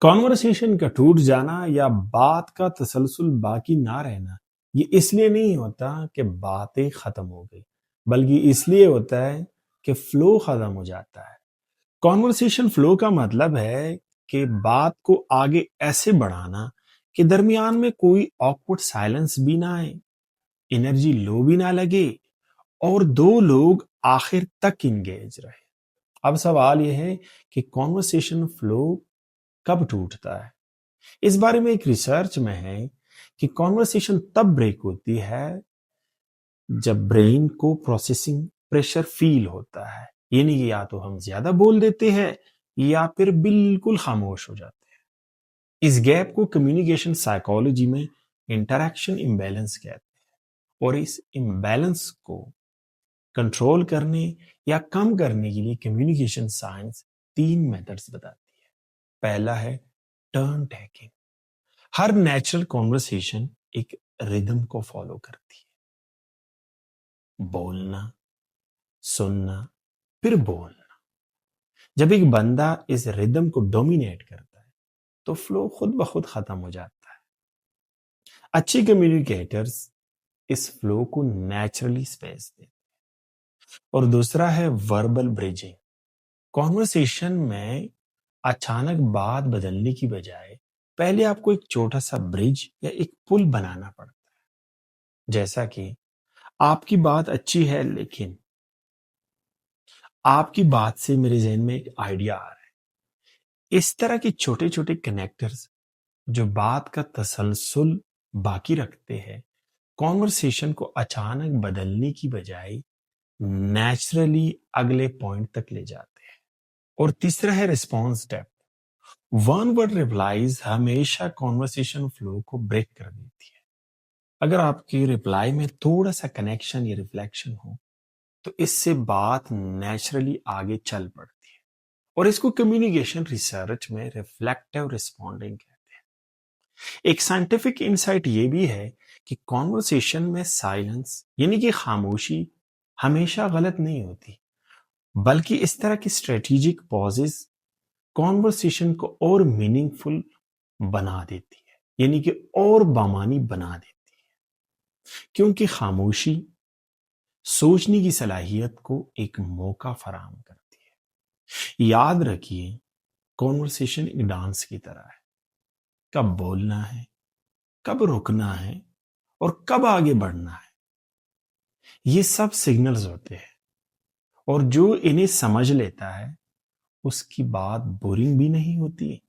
Conversation का टूट जाना या बात का तसलसल बाकी ना रहना, ये इसलिए नहीं होता कि बातें खत्म हो गई, बल्कि इसलिए होता है कि फ्लो खत्म हो जाता है। कॉन्वर्सेशन फ्लो का मतलब है कि बात को आगे ऐसे बढ़ाना कि दरमियान में कोई ऑकवर्ड साइलेंस भी ना आए, एनर्जी लो भी ना लगे और दो लोग आखिर तक इंगेज रहे। अब सवाल यह है कि कॉन्वर्सेशन फ्लो कब टूटता है। इस बारे में एक रिसर्च में है कि कॉन्वर्सेशन तब ब्रेक होती है जब ब्रेन को प्रोसेसिंग प्रेशर फील होता है, यानी कि या तो हम ज्यादा बोल देते हैं या फिर बिल्कुल खामोश हो जाते हैं। इस गैप को कम्युनिकेशन साइकोलॉजी में इंटरैक्शन इम्बैलेंस कहते हैं, और इस इम्बैलेंस को कंट्रोल करने या कम करने के लिए कम्युनिकेशन साइंस 3 मेथड्स बताती है। पहला है टर्न टेकिंग। हर नेचुरल कॉन्वर्सेशन एक रिदम को फॉलो करती है, बोलना, सुनना, फिर बोलना। जब एक बंदा इस रिदम को डोमिनेट करता है तो फ्लो खुद ब खुद खत्म हो जाता है। अच्छे कम्युनिकेटर्स इस फ्लो को नेचुरली स्पेस देते हैं। और दूसरा है वर्बल ब्रिजिंग। कॉन्वर्सेशन में अचानक बात बदलने की बजाय पहले आपको एक छोटा सा ब्रिज या एक पुल बनाना पड़ता है। जैसा कि आपकी बात अच्छी है, लेकिन आपकी बात से मेरे जहन में एक आइडिया आ रहा है। इस तरह के छोटे छोटे कनेक्टर्स जो बात का तसलसल बाकी रखते हैं, कॉन्वर्सेशन को अचानक बदलने की बजाय नेचुरली अगले पॉइंट तक ले जाते हैं। और तीसरा है response depth. One word replies हमेशा कॉन्वर्सेशन फ्लो को ब्रेक कर देती है। अगर आपकी रिप्लाई में थोड़ा सा कनेक्शन या रिफ्लेक्शन हो तो इससे बात नेचुरली आगे चल पड़ती है। और इसको कम्युनिकेशन रिसर्च में रिफ्लेक्टिव रिस्पॉन्डिंग कहते हैं। एक साइंटिफिक इंसाइट ये भी है कि कॉन्वर्सेशन में साइलेंस यानी कि खामोशी हमेशा गलत नहीं होती, बल्कि इस तरह की स्ट्रेटेजिक पॉजेस कॉन्वर्सेशन को और मीनिंगफुल बना देती है, यानी कि और बामानी बना देती है। क्योंकि खामोशी सोचने की सलाहियत को एक मौका फराहम करती है। याद रखिए, कॉन्वर्सेशन एक डांस की तरह है। कब बोलना है, कब रुकना है और कब आगे बढ़ना है, ये सब सिग्नल्स होते हैं। और जो इन्हें समझ लेता है उसकी बात बोरिंग भी नहीं होती